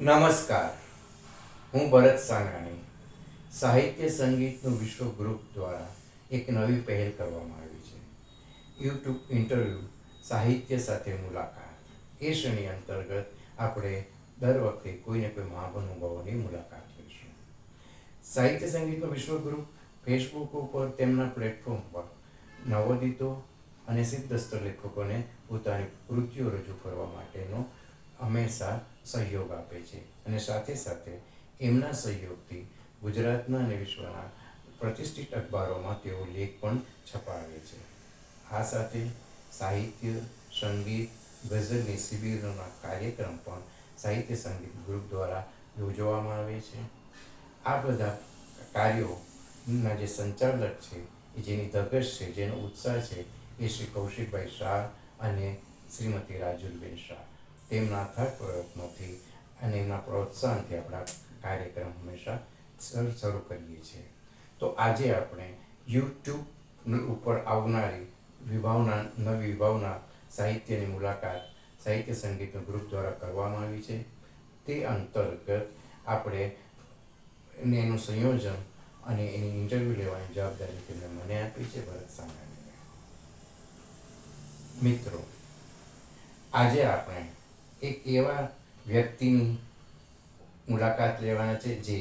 નમસ્કાર, હું ભરત સાંગાણી. સાહિત્ય સંગીતનું વિશ્વ ગ્રુપ દ્વારા એક નવી પહેલ કરવામાં આવી છે. યુટ્યુબ ઇન્ટરવ્યૂ સાહિત્ય સાથે મુલાકાત. એ શ્રેણી અંતર્ગત આપણે દર વખતે કોઈને કોઈ મહાનુભાવોની મુલાકાત લઈશું. સાહિત્ય સંગીતનું વિશ્વ ગ્રુપ ફેસબુક ઉપર તેમના પ્લેટફોર્મ પર નવોદિતો અને સિદ્ધસ્ત લેખકોને પોતાની કૃતિઓ રજૂ કરવા માટેનો હંમેશા સહયોગ આપે છે અને સાથે સાથે એમના સહયોગથી ગુજરાતના અને વિશ્વના પ્રતિષ્ઠિત અખબારોમાં તેઓ લેખ પણ છપાવે છે. આ સાથે સાહિત્ય, સંગીત, ગઝલની શિબિરોના કાર્યક્રમ પણ સાહિત્ય સંગીત ગ્રુપ દ્વારા યોજવામાં આવે છે. આ બધા કાર્યોના જે સંચાલક છે, જેની ધગશ છે, જેનો ઉત્સાહ છે, એ શ્રી કૌશિકભાઈ શાહ અને શ્રીમતી રાજુલબેન શાહ. તેમના અથાગ પ્રયત્નોથી અને એમના પ્રોત્સાહનથી આપણા કાર્યક્રમ હંમેશા શરૂ કરીએ છીએ. તો આજે આપણે યુટ્યુબ ઉપર આવનારી નવી વિભાવના સાહિત્યની મુલાકાત સાહિત્ય સંગીતનું ગ્રુપ દ્વારા કરવામાં આવી છે. તે અંતર્ગત આપણે એનું સંયોજન અને એની ઇન્ટરવ્યૂ લેવાની જવાબદારી તેમને મને આપી છે, ભરત સાંગાણીને. મિત્રો, આજે આપણે એક એવા વ્યક્તિની મુલાકાત લેવાના છે જે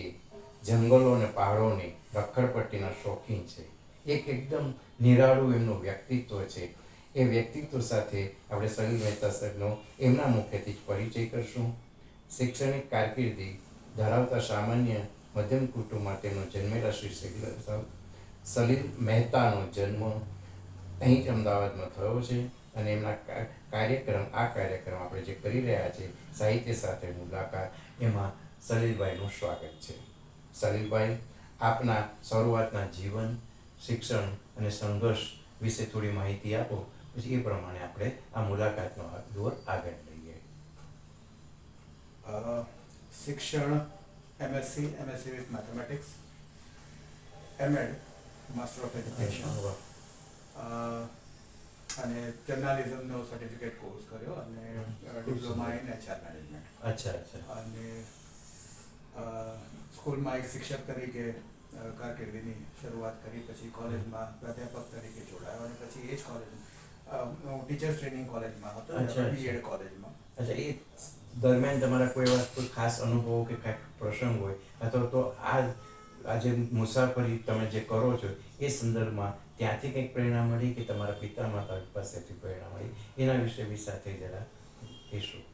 જંગલો અને પહાડોની રખડપટ્ટીના શોખીન છે. એક એકદમ નિરાળું એમનું વ્યક્તિત્વ છે. એ વ્યક્તિત્વ સાથે આપણે સલીલ મહેતા સાહેબનો એમના મુખેથી જ પરિચય કરશું. શૈક્ષણિક કારકિર્દી ધરાવતા સામાન્ય મધ્યમ કુટુંબમાં તેમનો જન્મેલા શ્રી સલીલ મહેતાનો જન્મ અહીં જ અમદાવાદમાં થયો છે અને એમના કાર્યક્રમ આપણે જે કરી રહ્યા છીએ સાહિત્ય સાથે મુલાકાત, એમાં સલીલભાઈનું સ્વાગત છે. સલીલભાઈ, આપના શરૂઆતના જીવન, શિક્ષણ અને સંઘર્ષ વિશે થોડી માહિતી આપો, પછી એ પ્રમાણે આપણે આ મુલાકાતનો દોર આગળ લઈએ. શિક્ષણ MSc with Mathematics, M.Ed. Master of Education, અને જર્નાલિઝમનો સર્ટિફિકેટ કોર્સ કર્યો અને ડિપ્લોમા ઇન HR મેનેજમેન્ટ. અને સ્કૂલમાં એક શિક્ષક તરીકે કારકિર્દીની શરૂઆત કરી, પછી કોલેજમાં પ્રાધ્યાપક તરીકે જોડાયો અને પછી એ જ કોલેજ હું ટીચર્સ ટ્રેનિંગ કોલેજમાં હતો, B.Ed કોલેજમાં. એ દરમિયાન તમારા કોઈ ખાસ અનુભવો કે કાંઈક પ્રસંગ હોય અથવા તો આ જે મુસાફરી તમે જે કરો છો એ સંદર્ભમાં ત્યાંથી કંઈક પ્રેરણા મળી કે તમારા પિતા માતા પાસેથી પ્રેરણા મળી, એના વિશે બી સાથે જરા કહીશું.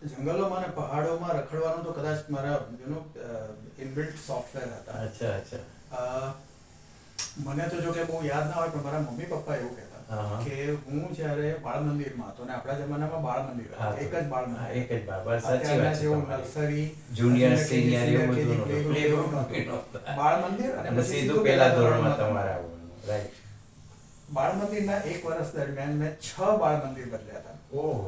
જંગલોમાં અને પહાડોમાં રખડવાનું તો કદાચ મારા ઇનબિલ્ટ સોફ્ટવેર હતા. મને તો જો કે બહુ યાદ ના હોય, પણ મારા મમ્મી પપ્પા એવું કહેતા કે હું જ્યારે બાળ મંદિરમાં હતો, ને આપણા જમાનામાં બાળ મંદિર એક જ બાળ મંદિર, જેવું નર્સરી, જુનિયર, સિનિયર એવું બાળ મંદિર, અને પછી સીધું પહેલા ધોરણમાં તમારે આવવાનું. રાઈટ. બાળ મંદિરના એક વર્ષ દરમિયાન મેં 6 બાળ મંદિર બદલ્યા હતા.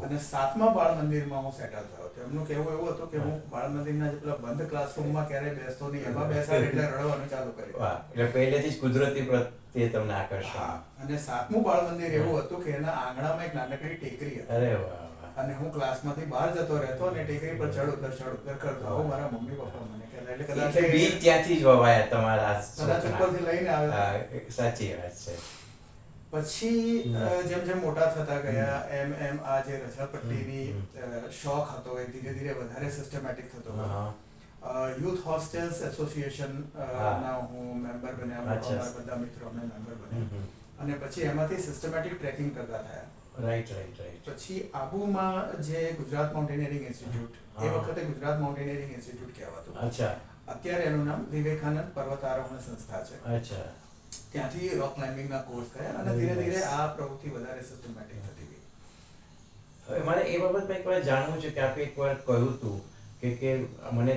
અને 7મા બાળ મંદિરમાં હું સેટલ થયો હતો. એમનું કહેવું એવું હતું કે હું બાળ મંદિરના જે પેલા બંધ ક્લાસરૂમમાં ક્યારેય બેસતો નહીં, એમાં બેસાડ એટલે રડવાનું ચાલુ કર્યું. એટલે પહેલેથી જ કુદરતી પ્રત્યે તમને આકર્ષણ. અને 7મું બાળ મંદિર એવું હતું કે એના આંગણામાં એક નાનકડી ટેકરી હતી. અરે વાહ. અને હું ક્લાસમાંથી બહાર જતો રહેતો અને ટેકરી પર ચડ ઉતર કરતો. આવું મારા મમ્મી પપ્પા મને કહેતા. એટલે કદાચ બીજ ત્યાંથી જ વવાયા તમારા. કદાચ ઉપરથી લઈને આવ્યા. સાચી વાત છે. પછી જેમ જેમ મોટા થતા ગયા એમ આ જે રઝાપટ્ટીની શોખ હતો એ ધીરે ધીરે વધારે સિસ્ટમેટિક થતો ગયો. યુથ હોસ્ટેલ્સ એસોસિએશન ના હું મેમ્બર બન્યા, બધા મિત્રો અમે મેમ્બર બન્યા, અને પછી એમાંથી સિસ્ટમેટિક ટ્રેકિંગ કરતા થયા. રાઈટ. પછી આબુમાં જે ગુજરાત માઉન્ટેનિયરિંગ ઇન્સ્ટિટ્યૂટ, એ વખતે ગુજરાત માઉન્ટેનિયરિંગ ઇન્સ્ટિટ્યૂટ કહેવાતું, અત્યારે એનું નામ વિવેકાનંદ પર્વતારોહણ સંસ્થા છે. ત્યાંથી રોક ક્લાઇમ્બિંગના કોર્સ કર્યા અને ધીરે ધીરે આ પ્રવૃત્તિ વધારે સિસ્ટમેટિક થતી ગઈ. હવે મારે એ બાબતમાં એક વાર જાણવું છે કે આપે એકવાર કહ્યું હતું કે મને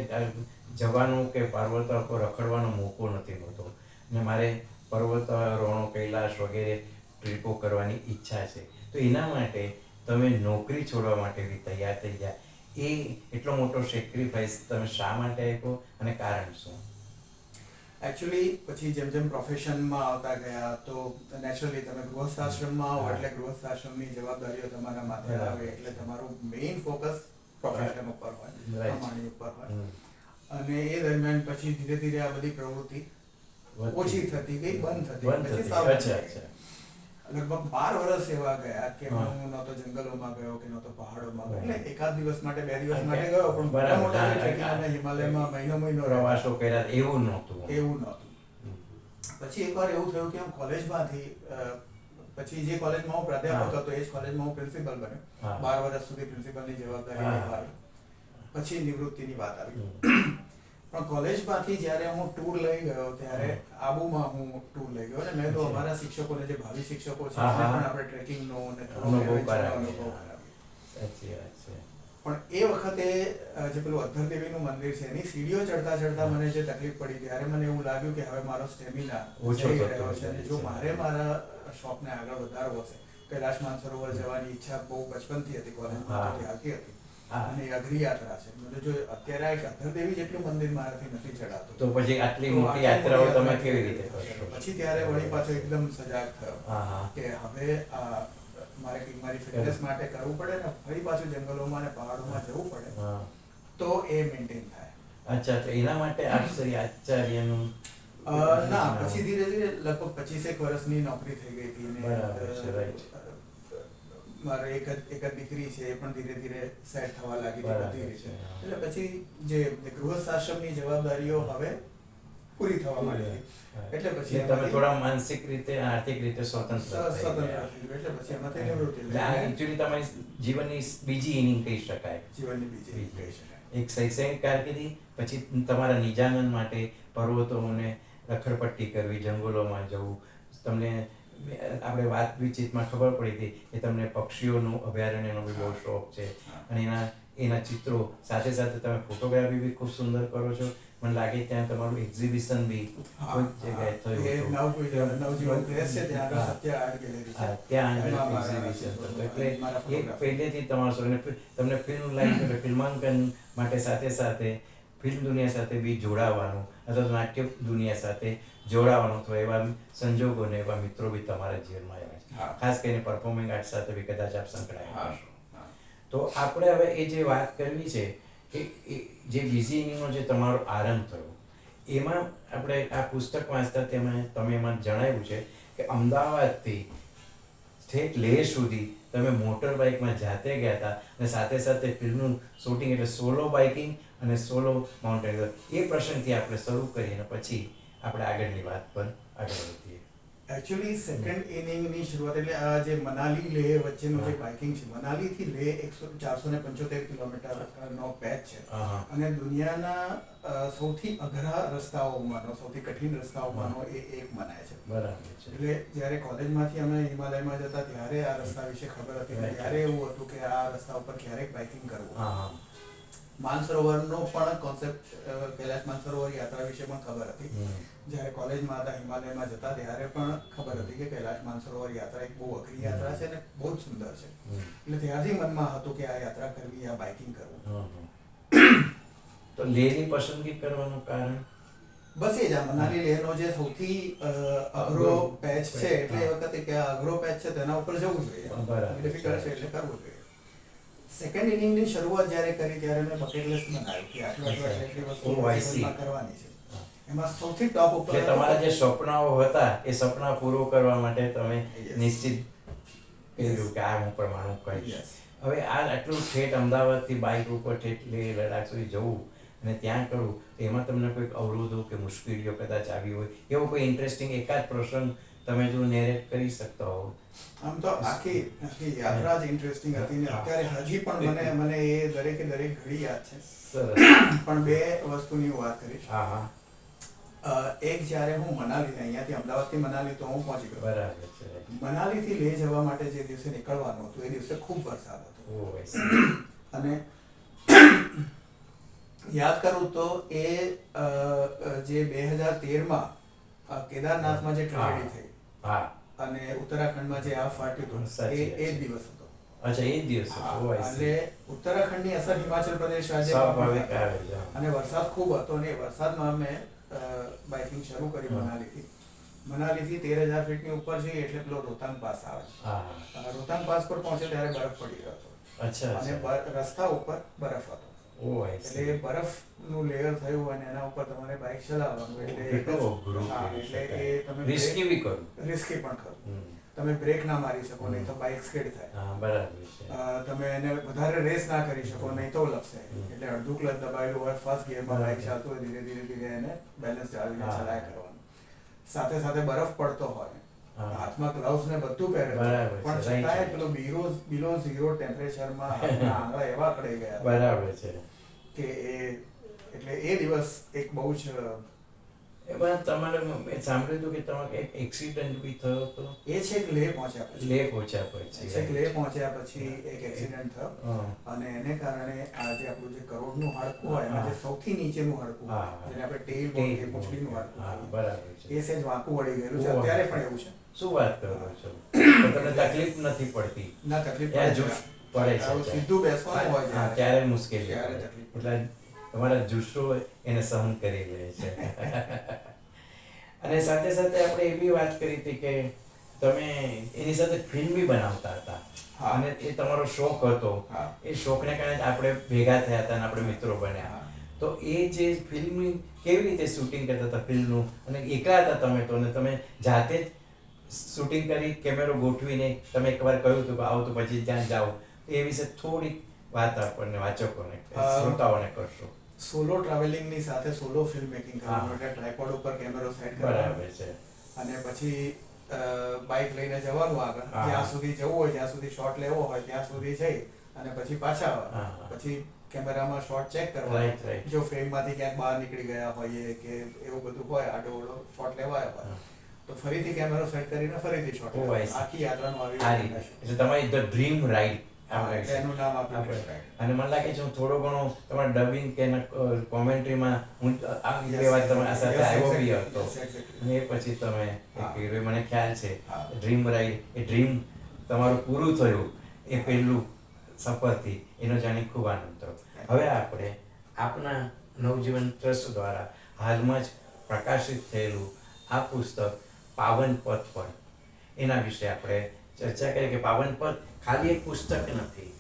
જવાનો કે પર્વતો પર રખડવાનો મોકો નથી મળતો ને મારે પર્વતારોહણો, કૈલાશ વગેરે ટ્રીપો કરવાની ઈચ્છા છે, તો એના માટે તમે નોકરી છોડવા માટે બી તૈયાર થઈ ગયા. એ એટલો મોટો સેક્રિફાઈસ તમે શા માટે આપ્યો અને કારણ શું? એકચ્યુઅલી પછી જેમ જેમ પ્રોફેશનમાં આવતા ગયા તો નેચરલી તમે ગૃહસ્થાશ્રમમાં આવો એટલે ગૃહસ્થાશ્રમની જવાબદારીઓ તમારા માથે આવે એટલે તમારું મેઇન ફોકસ પ્રોફેશન ઉપર હોય, કમાણી ઉપર હોય. અને એ દરમિયાન પછી ધીરે ધીરે આ બધી પ્રવૃત્તિ ઓછી થતી ગઈ, બંધ થતી ગઈ. પછી સાવ લગભગ 12 વર્ષ એવા ગયા કે હું ન તો જંગલોમાં ગયો કે ન તો પહાડોમાં ગયો. એટલે એકાદ દિવસ માટે 2 દિવસ માટે ગયો, પણ મોટા મોટા હિમાલયમાં મહિનો પ્રવાસો કર્યા એવું નહોતું. પછી એકવાર એવું થયું કે હું કોલેજમાંથી પછી જે કોલેજમાં હું પ્રાધ્યાપક હતો એ જ કોલેજમાં હું પ્રિન્સિપલ બન્યો. 12 વર્ષ સુધી પ્રિન્સિપલની જવાબદારી નિભાવી. પછી નિવૃત્તિની વાત આવી. પણ કોલેજમાંથી જ્યારે હું ટૂર લઈ ગયો ત્યારે આબુમાં હું ટૂર લઈ ગયો અને મેં તો અમારા શિક્ષકોને જે ભાવિ શિક્ષકો છે એને પણ આપણે ટ્રેકિંગનો અને અનુભવ કરાવ્યો. પણ એ વખતે જે પેલું અધ્ધરદેવીનું મંદિર છે એની સીડીઓ ચડતા ચડતા મને જે તકલીફ પડી ત્યારે મને એવું લાગ્યું કે હવે મારો સ્ટેમિના ઓછો થઈ રહ્યો છે અને જો મારે મારા શોખને આગળ વધારવો છે, કૈલાશ માનસરોવર જવાની ઈચ્છા બહુ બચપનથી હતી, કોલેજમાં ત્યારથી હતી અને એ અઘરી યાત્રા છે. મને જો અત્યારે આ અધ્ધરદેવી જેટલું મંદિર મારાથી નથી ચડાતું તો પછી આટલી મોટી યાત્રાઓ તમે કેવી રીતે કરશો? પછી ત્યારે વળી પાછો એકદમ સજાગ થયો કે હવે મારે કંઈક મારી ફિટનેસ માટે કરવું પડે ને ફરી પાછું જંગલોમાં અને પહાડોમાં જવું પડે તો એ મેન્ટેન થાય. અચ્છા, તો એના માટે આચાર્યનું ના, પછી ધીરે ધીરે લગભગ 25 વર્ષની નોકરી થઈ ગઈ હતી ને મારે એક જ દીકરી છે એ પણ ધીરે ધીરે સેટ થવા લાગી હતી બધી રીતે. એટલે પછી જે ગૃહસ્થાશ્રમની જવાબદારીઓ હવે પૂરી થવા માંડી હતી. એટલે પછી તમે થોડા માનસિક રીતે આર્થિક રીતે સ્વતંત્ર એટલે પછી એમાંથી નિવૃત્તિ લીધી. એકચ્યુઅલી તમારી જીવનની બીજી ઇનિંગ કહી શકાય. જીવનની બીજી કહી શકાય. એક શૈક્ષણિક કારકિર્દી, પછી તમારા નિજાનંદ માટે પર્વતોને રખડપટ્ટી કરવી, જંગલોમાં જવું. તમને આપણે વાતચીતમાં ખબર પડી હતી કે તમને પક્ષીઓનું અભયારણ્યનો બી બહુ શોખ છે અને એના ચિત્રો સાથે સાથે તમે ફોટોગ્રાફી બી ખૂબ સુંદર કરો છો. મને લાગે ત્યાં તમારું એક્ઝિબિશન બી કોઈક જગ્યાએ થયું ત્યાં એક્ઝિબિશન થતું. એટલે એ પહેલેથી તમારો શોખ. તમને ફિલ્મ લાઈન એટલે ફિલ્માંકન માટે સાથે સાથે ફિલ્મ દુનિયા સાથે બી જોડાવાનું અથવા નાટ્ય દુનિયા સાથે જોડાવાનું તો એવા સંજોગોને એવા મિત્રો બી તમારા જીવનમાં આવ્યા છે. ખાસ કરીને પરફોર્મિંગ આર્ટ સાથે બી કદાચ આપ સંકળાયેલા હશો. તો આપણે હવે એ જે વાત કરવી છે કે જે બીજી ઇનિંગનો જે તમારો આરંભ થયો એમાં આપણે આ પુસ્તક વાંચતા તમે એમાં જણાવ્યું છે કે અમદાવાદથી ઠેઠ લેહ સુધી તમે મોટર બાઇકમાં જાતે ગયા હતા અને સાથે સાથે ફિલ્મનું શૂટિંગ એટલે સોલો બાઇકિંગ અને સોલો માઉન્ટેન. એ પ્રસંગથી આપણે શરૂ કરીએ અને પછી આપણે આગળની વાત પર આગળ વધીએ. એકચ્યુઅલી સેકન્ડ ઇનિંગની શરૂઆત એટલે આ જે મનાલી લેહ વચ્ચેનું જે બાઇકિંગ છે, મનાલીથી લેહ 475 કિલોમીટરનો પેચ છે અને દુનિયાના સૌથી અઘરા રસ્તાઓમાંનો, સૌથી કઠિન રસ્તાઓમાંનો એ એક મનાય છે. બરાબર છે. એટલે જ્યારે કોલેજમાંથી અમે હિમાલયમાં જતા ત્યારે આ રસ્તા વિશે ખબર હતી. ત્યારે એવું હતું કે આ રસ્તા ઉપર ક્યારેક બાઇકિંગ કરવું. માનસરોવરનો પણ કોન્સેપ્ટ, કૈલાશ માનસરોવર યાત્રા વિશે પણ ખબર હતી. જ્યારે કોલેજમાં હતા હિમાલયમાં જતા ત્યારે પણ ખબર હતી કે કૈલાશ માનસરોવર યાત્રા એક બહુ અઘરી યાત્રા છે અને બહુ જ સુંદર છે. એટલે ત્યારથી મનમાં હતું કે આ યાત્રા કરવી, આ બાઇકિંગ કરવું. તો લેહની પસંદગી કરવાનું કારણ બસ એ જ, આ મનાલી લેહનો જે સૌથી અઘરો પેચ છે એટલે એ વખતે કે આ અઘરો પેચ છે તેના ઉપર જવું જોઈએ, ડિફિકલ્ટ છે એટલે કરવું જોઈએ. સેકન્ડ ઇનિંગની શરૂઆત જ્યારે કરી ત્યારે મેં બકેટ લિસ્ટ બનાવ્યું કે આટલી વસ્તુ કરવાની છે. એમાં સૌથી ટોપ ઉપર તમારા જે સપનાઓ હતા એ સપના પૂરો કરવા માટે તમે નિશ્ચિત કર્યું કે આ હું પ્રમાણે કરીશ. હવે આ આટલું ઠેઠ અમદાવાદથી બાઇક ઉપર ઠેઠ લેહ લડાખ સુધી જવું અને ત્યાં કરવું, તો એમાં તમને કોઈક અવરોધો કે મુશ્કેલીઓ કદાચ આવી હોય, એવો કોઈ ઇન્ટરેસ્ટિંગ એકાદ પ્રસંગ તમે જો નેરેટ કરી શકતા હો? આમ તો આખી યાત્રા જ ઇન્ટરેસ્ટિંગ હતી ને અત્યારે હજી પણ મને એ દરેકે દરેક ઘડી યાદ છે. પણ બે વસ્તુની વાત કરીશ. એક જ્યારે હું મનાલી, અહીંયાથી અમદાવાદથી મનાલી તો હું પહોંચી ગયો. બરાબર છે. મનાલીથી લેહ જવા માટે જે દિવસે નીકળવાનું હતું એ દિવસે ખૂબ વરસાદ હતો. અને યાદ કરું તો એ જે 2013માં કેદારનાથમાં જે ટ્રેજેડી થઈ અને ઉત્તરાખંડમાં જે આ ફાટ્યું હતું એ જ દિવસ હતો. અચ્છા, એ જ દિવસ. એટલે ઉત્તરાખંડની અસર હિમાચલ પ્રદેશ રાજ્યમાં અને વરસાદ ખૂબ હતો અને વરસાદમાં અમે બાઇકિંગ શરૂ કરી હા. મનાલીથી. મનાલીથી 13,000 ફીટની ઉપર જઈએ એટલે પેલો રોહતાંગ પાસ આવે. હા. રોહતાંગ પાસ પર પહોંચે ત્યારે બરફ પડી રહ્યો હતો અચ્છા અને રસ્તા ઉપર બરફ હતો. ઓ એટલે બરફનું લેયર થયું અને એના ઉપર તમારે બાઇક ચલાવવાનું એટલે એ તમે રિસ્કી બી કરું. રિસ્કી પણ ખરું. તમે બ્રેક ના મારી શકો નહીં તો બાઇક સ્કીડ થાય. હા, બરાબર છે. તમે એને વધારે રેસ ના કરી શકો નહીં તો લપસે. એટલે અડધું ક્લચ દબાયેલું હોય, ફર્સ્ટ ગિયરમાં બાઇક ચાલતું હોય, ધીરે ધીરે ધીરે એને બેલેન્સ જાળવીને ચલાય કરવાનું. સાથે સાથે બરફ પડતો હોય, હાથમાં ગ્લવ્સ ને બધું પહેરેલું પણ છતાંય પેલો બિલો ઝીરો ટેમ્પરેચરમાં હાથના આંગળા એવા કડાઈ ગયા. બરાબર છે કે એટલે એ દિવસ એક બહુ જ એમાં તમારે મેં સાંભળ્યું હતું કે તમારે એક એક્સિડન્ટ બી થયો હતો. એ છેક લેહ પહોંચ્યા પછી લેહ પહોંચ્યા પછી એક એક્સિડન્ટ થયો અને એને કારણે આ જે આપણું જે કરોડનું હાડકું હોય એમાં જે સૌથી નીચેનું હાડકું જેને આપણે ટેલ બોલ કે પૂંછડીનું હાડકું બરાબર છે, એ સેજ વાંકું વળી ગયેલું છે. અત્યારે પણ એવું છે. શું વાત કરો છો? તમને તકલીફ નથી પડતી? ના, તકલીફ પડે છે. સીધું બેસવાનું હોય હા, ત્યારે મુશ્કેલી, ત્યારે તકલીફ. એટલે તમારા જુસ્સો એને સહન કરી લે છે. અને સાથે સાથે આપણે એ બી વાત કરી હતી કે તમે એની સાથે ફિલ્મ બી બનાવતા હતા. અને એ તમારો શોખ હતો. એ શોખને કારણે આપણે ભેગા થયા હતા અને આપણે મિત્રો બન્યા. તો એ જે ફિલ્મની કેવી રીતે શૂટિંગ કરતા હતા ફિલ્મનું, અને એકલા હતા તમે તો, અને તમે જાતે જ શૂટિંગ કરી કેમેરો ગોઠવીને તમે એકવાર કહ્યું હતું કે આવો તો પછી ત્યાં જાઓ, એ વિશે થોડીક વાત આપણને વાચકોને શ્રોતાઓને કરશો. સોલો ટ્રાવેલિંગની સાથે સોલો ફિલ્મ મેકિંગ કરવાનું એટલે ટ્રાયપોડ ઉપર કેમેરો સેટ કરવાનો. બરાબર છે. અને પછી બાઇક લઈને જવાનું આગળ, જ્યાં સુધી જવું હોય જ્યાં સુધી શોટ લેવો હોય ત્યાં સુધી જઈ અને પછી પાછા આવવાનું. પછી કેમેરામાં શોટ ચેક કરવાનો. જો ફ્રેમમાંથી ક્યાંક બહાર નીકળી ગયા હોઈએ કે એવું બધું હોય, આડો અવળો શોટ લેવાયો હોય તો ફરીથી કેમેરો સેટ કરીને ફરીથી શોટ લેવાનો. આખી યાત્રાનું આવી રીતે. એટલે તમારી ધ ડ્રીમ રાઇડ એનું નામ આપ્યું. અને મને લાગે છે હું થોડો ઘણો તમારા ડબિંગ કે કોમેન્ટ્રીમાં હું આ વાત તમારી સાથે આવ્યો બી હતો. અને એ પછી તમે મને ખ્યાલ છે ડ્રીમ રાઇડ, એ ડ્રીમ તમારું પૂરું થયું એ પહેલું સફરથી, એનો જાણી ખૂબ આનંદ થયો. હવે આપણે આપના નવજીવન ટ્રસ્ટ દ્વારા હાલમાં જ પ્રકાશિત થયેલું આ પુસ્તક પાવન પથ પર, એના વિશે આપણે ચર્ચા કરીએ કે પાવન પથ ખાલી એક પુસ્તક નથી,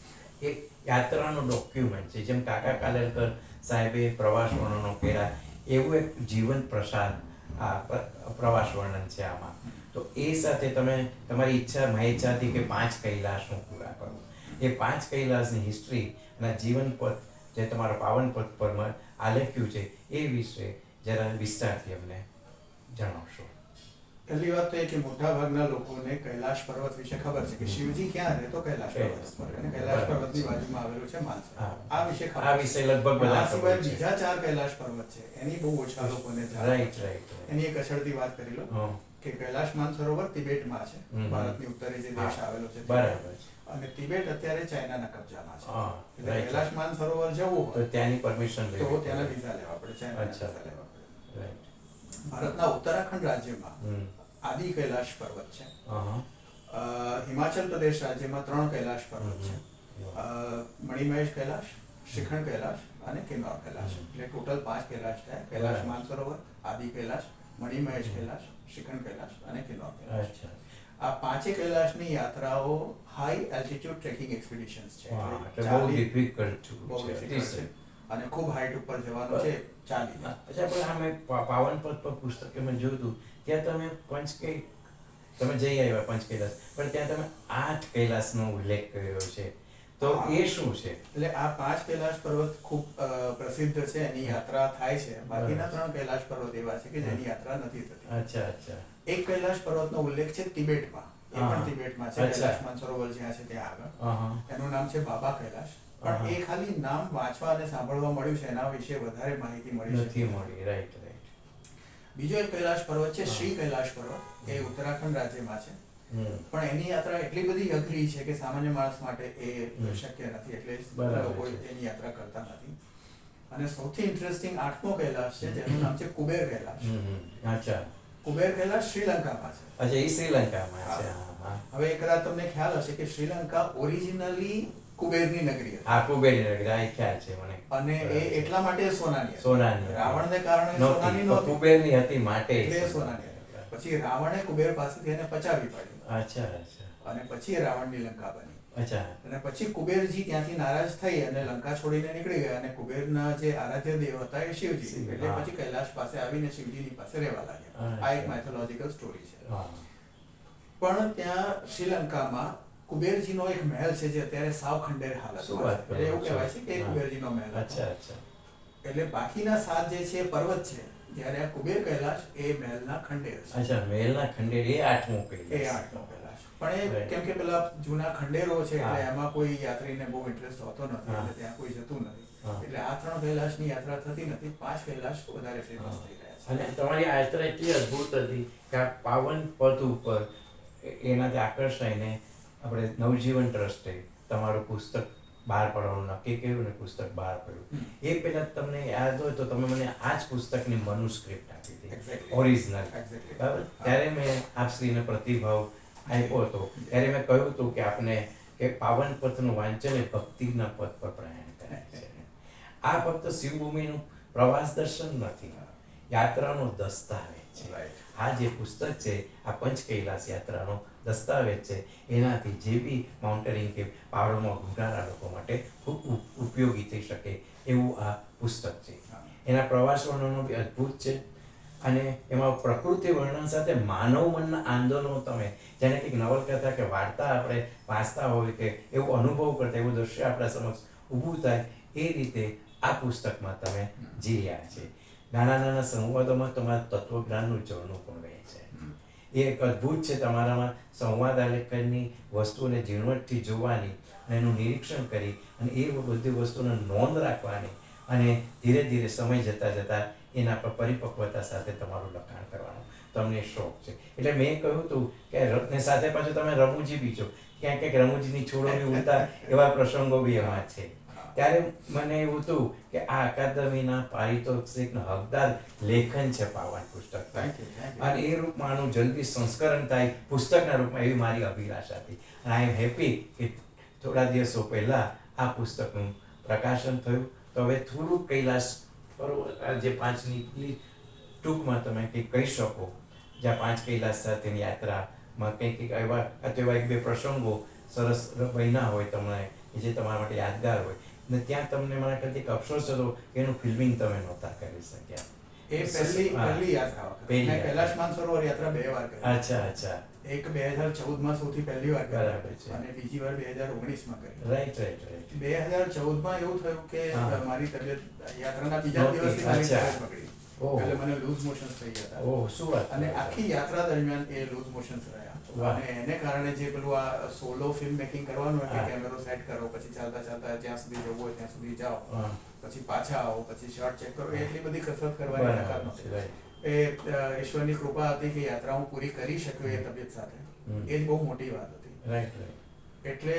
એક યાત્રાનો ડોક્યુમેન્ટ છે. જેમ કાકા કાલેલકર સાહેબે પ્રવાસ વર્ણનો કર્યા એવું એક જીવન પ્રસાદ આ પ્રવાસ વર્ણન છે આમાં. તો એ સાથે તમે તમારી ઈચ્છા મારી હતી કે 5 કૈલાસ હું પૂરા કરું. એ 5 કૈલાસની હિસ્ટ્રી અને જીવન પથ જે તમારા પાવન પથ પર આલેખ્યું છે એ વિશે જરા વિસ્તારથી અમને જણાવશો. પહેલી વાત તો એ કે મોટા ભાગના લોકોને કૈલાશ પર્વત વિશે ખબર છે કે શિવજી ક્યાં રહે તો કૈલાશ પર્વત પર, અને કૈલાશ પર્વતની બાજુમાં આવેલું છે માનસરોવર. આ વિશે ખબર. આ વિશે લગભગ બધા સિવાય બીજા 4 કૈલાશ પર્વત છે એની બહુ ઓછા લોકોને જાણ. રાઈટ. એની એક અસરથી વાત કરી લો કે કૈલાશ માનસરોવર તિબેટમાં છે, ભારતની ઉત્તરે જે દેશ આવેલો છે. બરાબર. અને તિબેટ અત્યારે ચાઇનાના કબજામાં છે. એટલે રાઈટ. કૈલાશ માનસરોવર જવું હોય તો ત્યાંની પરમિશન લેવી તો ત્યાંના વિઝા લેવા પડે, ચાઇનાના અચ્છા. વિઝા લેવા પડે. રાઈટ. ભારતના ઉત્તરાખંડ રાજ્યમાં આદિ કૈલાશ પર્વત છે. હિમાચલ પ્રદેશ રાજ્યમાં 3 કૈલાશ પર્વત છે. મણિમહેશ કૈલાશ, શિખંડ કૈલાશ અને કિન્નૌર કૈલાશ. એટલે ટોટલ 5 કૈલાશ થાય. કૈલાશ માનસરોવર, આદિ કૈલાશ, મણિમહેશ કૈલાશ, શિખંડ કૈલાશ અને કિન્નૌર કૈલાશ. આ 5 કૈલાશની યાત્રાઓ હાઈ એલ્ટિટ્યુડ ટ્રેકિંગ એક્સપિડિશન્સ છે. બહુ ડિફિકલ્ટ છે અને ખૂબ હાઈટ ઉપર જવાનું છે ચાલીને. અચ્છા, પણ આ મેં પાવન પથ પર પુસ્તકે મેં જોયું હતું, ત્યાં તમે જઈ આવ્યા 5 કૈલાસ, પણ ત્યાં તમે 8 કૈલાસનો ઉલ્લેખ કર્યો છે. તો એ શું છે? એટલે આ 5 કૈલાશ પર્વત ખૂબ પ્રસિદ્ધ છે, એની યાત્રા થાય છે. બાકીના 3 કૈલાશ પર્વત એવા છે કે જેની યાત્રા નથી થતી. અચ્છા. એક કૈલાશ પર્વતનો ઉલ્લેખ છે તિબેટમાં. એ પણ તિબેટમાં છે. કૈલાશ માનસરોવર જ્યાં છે ત્યાં આગળ. એનું નામ છે બાબા કૈલાશ. પણ એ ખાલી નામ વાંચવા અને સાંભળવા મળ્યું છે, એના વિશે વધારે માહિતી મળી નથી. રાઈટ. બીજો એક કૈલાશ પર્વત છે શ્રી કૈલાશ પર્વત. એ ઉત્તરાખંડ રાજ્યમાં છે. પણ એની યાત્રા એટલી બધી અઘરી છે કે સામાન્ય માણસ માટે એ શક્ય નથી, એટલે લોકો એની યાત્રા કરતા નથી. અને સૌથી ઇન્ટરેસ્ટિંગ 8મો કૈલાશ છે જેનું નામ છે કુબેર કૈલાશ. અચ્છા. કુબેર કૈલાશ શ્રીલંકામાં છે. અચ્છા, એ શ્રીલંકામાં છે. હવે કદાચ તમને ખ્યાલ હશે કે શ્રીલંકા ઓરિજિનલી કુબેરની નગરી હતી. આ કુબેરની નગરી, આ ખ્યાલ છે મને. અને એ એટલા માટે સોનાની હતી. સોનાની. રાવણને કારણે સોનાની નહોતી, કુબેરની હતી માટે એટલે સોનાની હતી. પછી રાવણે કુબેર પાસેથી એને પચાવી પાડી. અચ્છા અચ્છા. અને પછી રાવણની લંકા બની. અચ્છા. અને પછી કુબેરજી ત્યાંથી નારાજ થઈ અને લંકા છોડીને નીકળી ગયા. અને કુબેરના જે આરાધ્ય દેવ હતા એ શિવજી. એટલે પછી કૈલાશ પાસે આવીને શિવજીની પાસે રહેવા લાગ્યા. આ એક માઇથોલોજીકલ સ્ટોરી છે. પણ ત્યાં શ્રીલંકામાં કુબેરજીનો એક મહેલ છે જે અત્યારે સાવ ખંડેર હાલતમાં છે. એટલે એવું કહેવાય છે કે એ કુબેરજીનો મહેલ હતો. અચ્છા અચ્છા. એટલે બાકીના 7 જે છે પર્વત છે, જ્યારે આ કુબેર કૈલાશ એ મહેલના ખંડેર છે. અચ્છા, મહેલના ખંડેર એ 8મો કૈલાશ. એ 8મો કૈલાશ. પણ એ કેમ કે પેલા જૂના ખંડેરો છે એટલે એમાં કોઈ યાત્રીને બહુ ઇન્ટરેસ્ટ હોતો નથી, એટલે ત્યાં કોઈ જતું નથી. એટલે આ 3 કૈલાશની યાત્રા થતી નથી. 5 કૈલાશ વધારે ફેમસ થઈ રહ્યા છે. અને તમારી યાત્રા એટલી અદ્ભુત હતી કે આ પાવન પદ ઉપર એનાથી આકર્ષાઈને આપણે નવજીવન ટ્રસ્ટે તમારું પુસ્તક બહાર પાડવાનું નક્કી કર્યું ને પુસ્તક બહાર પડ્યું. એ પહેલા તમને યાદ હોય તો તમે મને આ જ પુસ્તકની મનુસ્ક્રિપ્ટ આપી હતી, ઓરિજિનલ. બરાબર. ત્યારે મેં આપશ્રીને પ્રતિભાવ આપ્યો હતો. ત્યારે મેં કહ્યું હતું કે આપને કે પાવન પથનું વાંચન એ ભક્તિના પથ પર પ્રયાણ કરે છે. આ ફક્ત શિવભૂમિનું પ્રવાસ દર્શન નથી, યાત્રાનો દસ્તાવેજ છે. આ જે પુસ્તક છે આ પંચ કૈલાસ યાત્રાનો દસ્તાવેજ છે. એનાથી જે બી માઉન્ટેનિંગ કે પહાડોમાં ઘૂમનારા લોકો માટે ખૂબ ઉપયોગી થઈ શકે એવું આ પુસ્તક છે. એના પ્રવાસ વર્ણનો બી અદ્ભુત છે. અને એમાં પ્રકૃતિ વર્ણન સાથે માનવ મનના આંદોલનો તમે જેને કંઈક નવલકથા કે વાર્તા આપણે વાંચતા હોય કે એવો અનુભવ કરતા એવું દ્રશ્ય આપણા સમક્ષ ઊભું થાય એ રીતે આ પુસ્તકમાં તમે જીર્યા છે. નાના નાના સંવાદોમાં તમારા તત્વજ્ઞાનનું ઝરણું પણ રહે છે. એ એક અદ્ભુત છે. તમારામાં સંવાદ આલેખનની વસ્તુને ઝીણવટથી જોવાની અને એનું નિરીક્ષણ કરી અને એ બધી વસ્તુને નોંધ રાખવાની અને ધીરે ધીરે સમય જતાં જતાં એના પર પરિપક્વતા સાથે તમારું લખાણ કરવાનો તમને શોખ છે. એટલે મેં કહ્યું હતું કે રત્ને સાથે પાછું તમે રમૂજી બી છો, ક્યાંક ક્યાંક રમૂજીની છોડો બી ઉડતા એવા પ્રસંગો બી એમાં છે. ત્યારે મને એવું હતું કે આ અકાદમીના પારિતોષિકનો હકદાર લેખન છે પાવન પુસ્તક. અને એ રૂપમાં આનું જલ્દી સંસ્કરણ થાય પુસ્તકના રૂપમાં એવી મારી અભિલાષા હતી. અને આઈ એમ હેપી કે થોડા દિવસો પહેલાં આ પુસ્તકનું પ્રકાશન થયું. તો હવે થોડુંક કૈલાસ જે 5ની ટૂંકમાં તમે કંઈક કહી શકો, જ્યાં 5 કૈલાસ સાથેની યાત્રામાં કંઈક એવા અથવા 1-2 પ્રસંગો સરસ બન્યા હોય તમને જે તમારા માટે યાદગાર હોય ને ત્યાં તમને મને કંઈક અફસોસ હતો કે એનું ફિલ્મિંગ તમે નહોતા કરી શક્યા. એ પહેલી યાત્રા વખત મેં કૈલાશ માનસરોવર યાત્રા 2 વાર કરી. અચ્છા અચ્છા. એક 2014માં સૌથી પહેલી વાર કરી. બરાબર છે. અને બીજી વાર 2019માં કરી. Right right right. 2014માં એવું થયું કે મારી તબિયત યાત્રાના બીજા દિવસથી મારી તબિયત બગડી. એટલે મને લૂઝ મોશન્સ થઈ ગયા હતા. ઓહ, શું વાત. અને આખી યાત્રા દરમિયાન એ લૂઝ મોશન્સ રહ્યા. અને એને કારણે જે પેલું આ સોલો ફિલ્મ મેકિંગ કરવાનું હોય કે કેમેરો સેટ કરો, પછી ચાલતા ચાલતા જ્યાં સુધી જવું હોય ત્યાં સુધી જાઓ, પછી પાછા આવો, પછી શોટ ચેક કરો, એટલી બધી કસરત કરવાની તાકાત નહોતી. એ ઈશ્વરની કૃપા હતી કે યાત્રા હું પૂરી કરી શક્યો એ તબિયત સાથે. એ જ બહુ મોટી વાત હતી. એટલે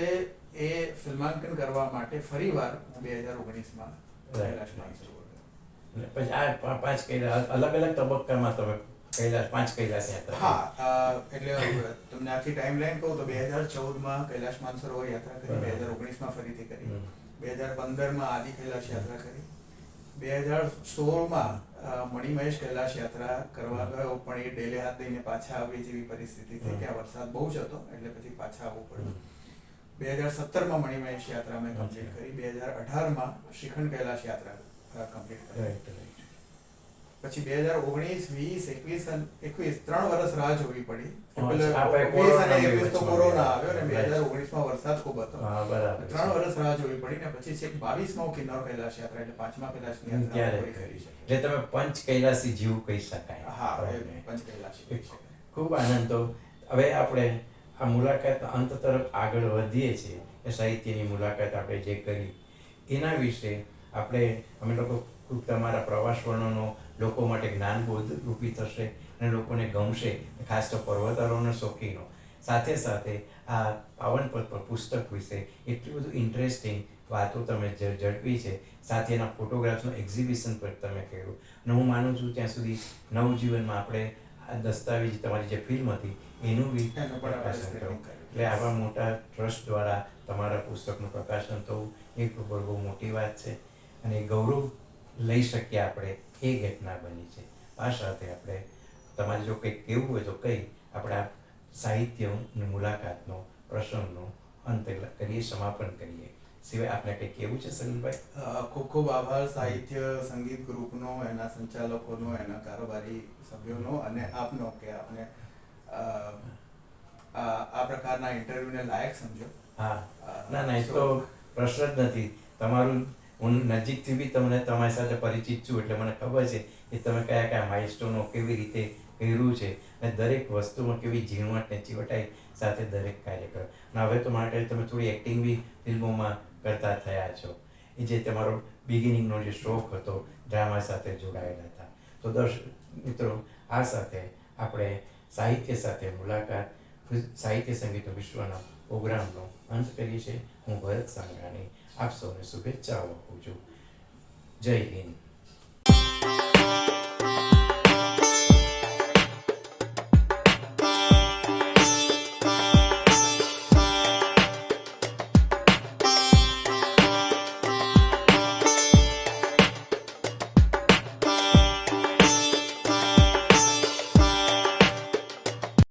એ ફિલ્માંકન કરવા માટે ફરીવાર હું 2019માં કૈલાશ માનસરોવર ગયો. પછી આ 5 કૈલાસ અલગ અલગ તબક્કામાં તમે કૈલાશ 5 કૈલાસ યાત્રા. હા, એટલે તમને આખી ટાઈમલાઈન કહું તો 2014માં કૈલાશ માનસરોવર યાત્રા કરી, 2019માં ફરીથી કરી, 2015માં આદિ કૈલાશ યાત્રા કરી, 2016માં મણિમહેશ કૈલાશ યાત્રા કરવા ગયો, પણ એ ડેલે હાથ દઈને પાછા આવી જેવી પરિસ્થિતિ થઈ. ત્યાં વરસાદ બહુ જ હતો એટલે પછી પાછા આવવું પડ્યું. 2017માં મણિમહેશ યાત્રા મેં કમ્પ્લીટ કરી. 2018માં શ્રીખંડ કૈલાશ યાત્રા કમ્પ્લીટ કરી. પછી 2019, 20, 21 3 વર્ષ રાહ જોવી પડી. 20 અને 21 તો કોરોના આવ્યો ને 2019માં વરસાદ ખૂબ હતો. 3 વર્ષ રાહ જોવી પડી ને પછી છેક 22માં કિન્નોર કૈલાશ યાત્રા એટલે 5મા કૈલાશની યાત્રા પૂરી કરી છે. એટલે તમે પંચ કૈલાસી જીવ કહી શકાય. હા, પંચ કૈલાસી કહી શકાય. ખૂબ આનંદ. તો હવે આપણે આ મુલાકાત અંત તરફ આગળ વધીએ છીએ. એ સાહિત્યની મુલાકાત આપણે જે કરી એના વિશે અમે લોકો ખૂબ તમારા પ્રવાસ વર્ણનો લોકો માટે જ્ઞાનબોધ રૂપી થશે અને લોકોને ગમશે, ખાસ તો પર્વતારોહણના શોખીનો. સાથે સાથે આ પાવનપથ પર પુસ્તક વિશે એટલું બધું ઇન્ટરેસ્ટિંગ વાતો તમે ઝડપી છે. સાથે એના ફોટોગ્રાફ્સનું એક્ઝિબિશન પર તમે કર્યું. અને હું માનું છું ત્યાં સુધી નવજીવનમાં આપણે આ દસ્તાવેજ તમારી જે ફિલ્મ હતી એનું બી એનું પણ આપણે પ્રકાશન screening થયું. કર્યું. એટલે આવા મોટા ટ્રસ્ટ દ્વારા તમારા પુસ્તકનું પ્રકાશન થવું એ બહુ મોટી વાત છે અને ગૌરવ લઈ શકીએ આપણે એ ઘટના બની છે. આ સાથે આપણે તમારે જો કંઈક કહેવું હોય તો કંઈ આપણા સાહિત્યની મુલાકાતનો પ્રસંગનો અંત કરીએ, સમાપન કરીએ. સિવાય આપણે કંઈક કહેવું છે સલીલભાઈ? ખૂબ ખૂબ આભાર સાહિત્ય સંગીત ગ્રુપનો, એના સંચાલકોનો, એના કારોબારી સભ્યોનો અને આપનો કે આપને આ પ્રકારના ઇન્ટરવ્યૂને લાયક સમજો. હા, ના એ તો પ્રશ્ન જ નથી. તમારું હું નજીકથી બી તમને તમારી સાથે પરિચિત છું એટલે મને ખબર છે કે તમે કયા કયા માઇલસ્ટોનો કેવી રીતે કર્યું છે અને દરેક વસ્તુમાં કેવી ઝીણવટ ને ચીવટાઈ સાથે દરેક કાર્ય કરો. અને હવે તો માટે તમે થોડી એક્ટિંગ બી ફિલ્મોમાં કરતા થયા છો. એ જે તમારો બિગિનિંગનો જે શોખ હતો ડ્રામા સાથે જોડાયેલા હતા. તો દર્શક મિત્રો, આ સાથે આપણે સાહિત્ય સાથે મુલાકાત સાહિત્ય સંગીત વિશ્વના પ્રોગ્રામનો અંત કરીએ છીએ. હું ભરત સાંગરાણી આપ સૌને શુભેચ્છાઓ આપું છું. જય હિન્દ.